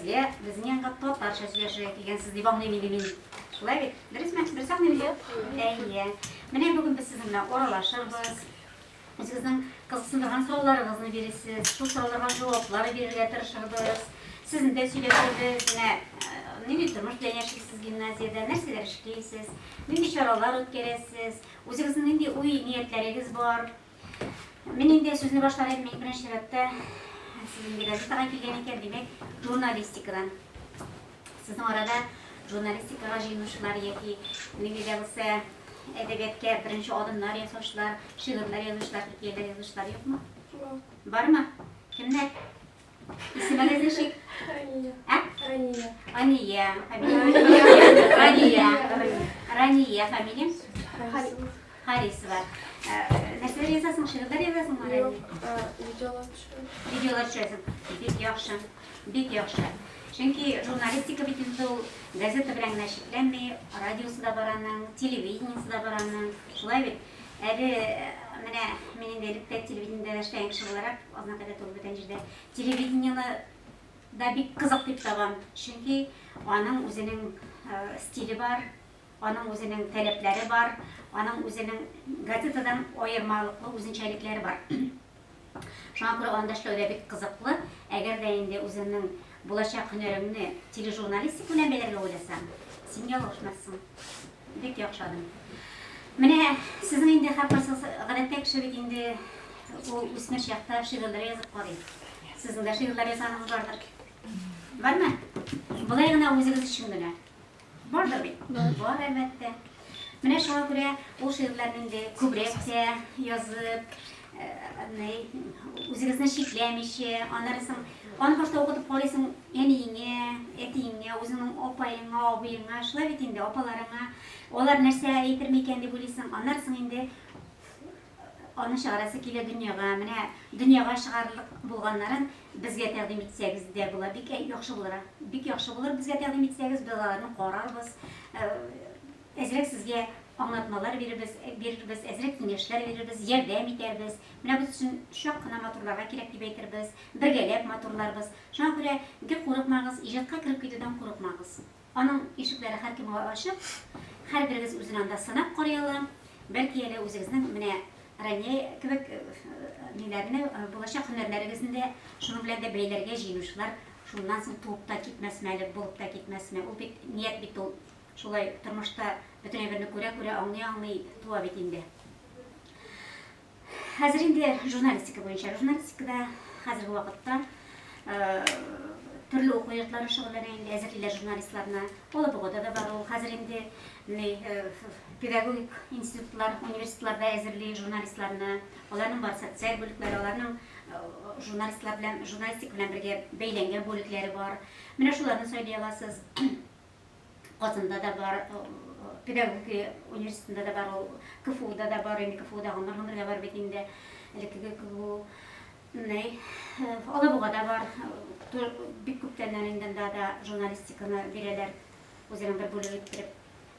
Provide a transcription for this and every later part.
сезгә безнең татарча сөйләшергә килгәнсез дип аңлыйм инде мин. Шулай бит? Дөресме? Дөрес аңлыйммы? Әйе. Менә бүген без сезнең белән аралашырбыз. Үзегезнең кызыксындырган сорауларыгызны бирерсез, шул сорауларга җаваплар бирергә тырышырбыз. Сезне дә сөйләшербез. Нинди тормыш белән яшисез гимназиядә, нәрсәләр эшлисез, нинди чаралар үткәрәсез, үзегезнең нинди уй ниятләрегез бар. Мин инде сүзне башлар идем беренче чиратта. Сезнең газетага килгән икән, димәк, журналистикадан. Сезнең арада журналистикага җыенучылар яки нинди дә булса әдәбиятка беренче адымнар ясаучылар, шигырьләр язучылар, хикәяләр язучылар юкмы? Бармы? Кемнәр? Исемегез ничек? Рания. Рания фамилия? Харисова. Нәрсәләр язасың? Шигырьләр язасыңмы? Видеолар төшерәсең. Бик яхшы. Чөнки журналистика бит инде ул газета белән генә чикләнми, радиосы да бар аның, телевидениесе да бар аның. Шулай бит. Әле менә мин инде электә телевидениедә эшләгән кеше буларак, азна кадәр түгел бүтән җирдә телевидениены да бик кызык дип табам. Чөнки аның үзенең стиле бар, аның үзенең таләпләре бар, аның үзенең газетадан аермалыклы үзенчәлекләре бар. Шуңа күрә анда эшләүдә бик кызыклы. Әгәр дә инде үзеңнең булачак һөнәреңне тележурналистика белән бәйләргә уйласаң, син ялгышмассың. Бик яхшы адым. Менә сезнең инде һәркайсы гадәттә кеше бит инде ул үсмер чакта шигырьләр язып карый. Сезнең дә шигырьләр язганыгыз бардыр. Бармы? Болай гына үзегез өчен генә. Бардыр бит? Бар, әлбәттә. Менә шуңа күрә ул шигырьләрне инде күбрәк тә язып, үзегезне шикләмичә, аны башта укытып карыйсың әниеңә, әтиеңә, үзеңнең апаеңа, абыеңа, шулай бит инде апаларыңа. Алар нәрсә әйтер микән дип уйлыйсың. Аннан инде аны чыгарасы килә дөньяга. Менә дөньяга чыгарлык булганнарын безгә тәкъдим итсәгез дә була. Бик яхшы булыр. Бик яхшы булыр безгә тәкъдим итсәгез, без аларны карарбыз. Әзрәк сезгә аңлатмалар бирербез, әзрәк киңәшләр бирербез, ярдәм итәрбез. Менә без өчен шак кына матурларга кирәк дип әйтербез, бергәләп матурларбыз. Шуңа күрә гел курыкмагыз, иҗатка кирип китүдән курыкмагыз. Аның ишекләре һәркемгә ачык. Һәрберегез үзен анда сынап карый ала. Бәлки әле үзегезнең менә Рания кебек ниләрне, булачак һөнәрләрегезне дә шуның белән дә бәйләргә җыенучылар, шуннан соң туып та китмәсме, әле булып та китмәсме. Ул бит ният бит ул. Шулай тормышта бөтен әйберне күрә аңлый туа бит инде. Хәзер инде журналистика буенча, журналистикада хәзерге вакытта төрле уку йортлары шөгыльләнә инде, әзерлиләр журналистларны. Алабугада да бар ул. Хәзер инде педагогик институтлар, университетларда әзерли журналистларны. Аларның бар социаль бүлекләре, аларның журналистлар белән, журналистика белән бергә бәйләнгән бүлекләре бар. Менә шуларны сөйли аласыз. Казанда да бар, педагогия университетында да бар, КФУда да бар, инде КФУда гомергә бар бит инде. Элекке КФУ Алабугада бар, бик күптән инде да журналистиканы бирәләр. Үзенең бер бүлек иттереп,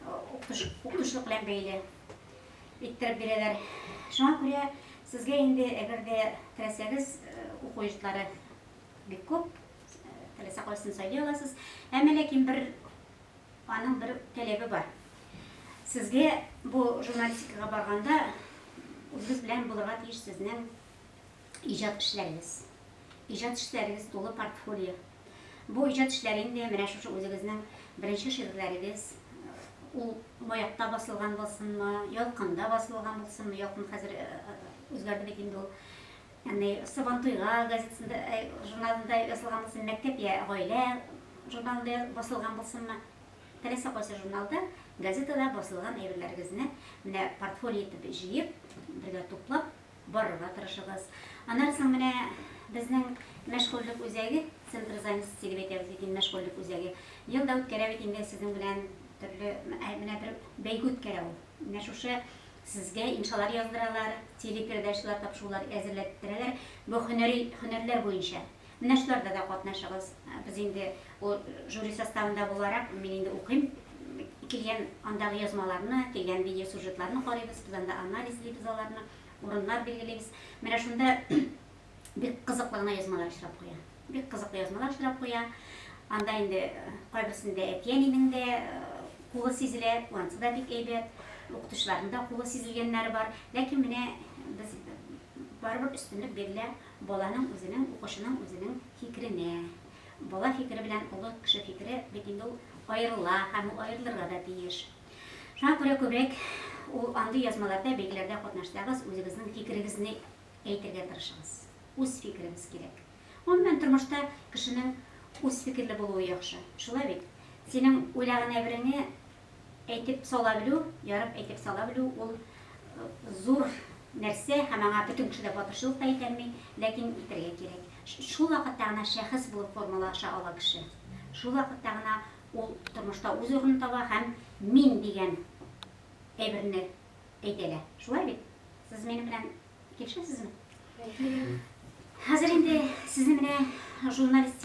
укытучылык белән бәйле иттереп бирәләр. Шуңа күрә сезгә инде әгәр дә теләсәгез уку йортлары бик күп, теләсә кайсын сөйли аласыз. Әмма ләкин аның бер таләбе бар. Сезгә бу журналистикага барганда үзегез белән булырга тиеш сезнең иҗат эшләрегез. Иҗат эшләрегез тулы портфолио. Бу иҗат эшләрендә менә шушы үзегезнең беренче шигырьләрегез, ул маякта басылган булсынмы, ялкында басылган булсынмы, якын хәзер үзгәрде бит инде ул. Ягъни Сабантуйга газетасында, журналында язылган булсын, мәктәп я гаилә журналында басылган булсынмы? Теләсә кайсы журналда, газетада басылган әйберләрегезне менә портфолио итеп җыеп, бергә туплап барырга тырышыгыз. Аннан соң менә безнең мәшгульлек үзәге, центр занятости дип әйтәбез бит, мәшгульлек үзәге. Елда үткәрә бит инде сезнең белән төрле менә бер бәйге үткәрә ул. Менә шушы сезгә иншалар яздыралар, телепередачалар тапшырулар әзерләттерәләр. Бу һөнәрләр буенча. Менә шуларда да катнашыгыз. Без инде жюри составында буларак, мин инде укыйм. Килгән андагы язмаларны, килгән видео сюжетларны карыйбыз, без анда анализлыйбыз аларны, урыннар билгеләйбез. Менә шунда бик кызыклы гына язмалар очрап куя. Бик кызыклы язмалар очрап куя. Анда инде кайбырсында әтиәнинең дә кулы сизелә, анысы да бик әйбәт. Укытучыларның да кулы сизелгәннәре бар. Ләкин менә без барыбер өстенлек бирелә баланың үзенең, укучының үзенең фикеренә. Бала фикере белән олы кеше фикере бит инде ул аерыла һәм ул аерылырга да тиеш. Шуңа күрә күбрәк ул андый язмаларда, бәйгеләрдә катнашсагыз, үзегезнең фикерегезне әйтергә тырышыгыз. Үз фикерегез кирәк. Гомумән тормышта кешенең үз фикерле булуы яхшы. Шулай бит. Синең уйлаган әйбереңне әйтеп сала белү, ярып әйтеп сала белү ул зур нәрсә, һәм аңа бөтен кеше дә батырчылык та итәлми, ләкин итәргә кирәк. Шул вакытта гына шәхес булып формалаша ала кеше. Шул вакытта гына ул тормышта үз урынын таба һәм мин дигән әйберне әйтәлә. Шулай бит. Сез минем белән килешәсезме? Хәзер инде сезне менә журналистика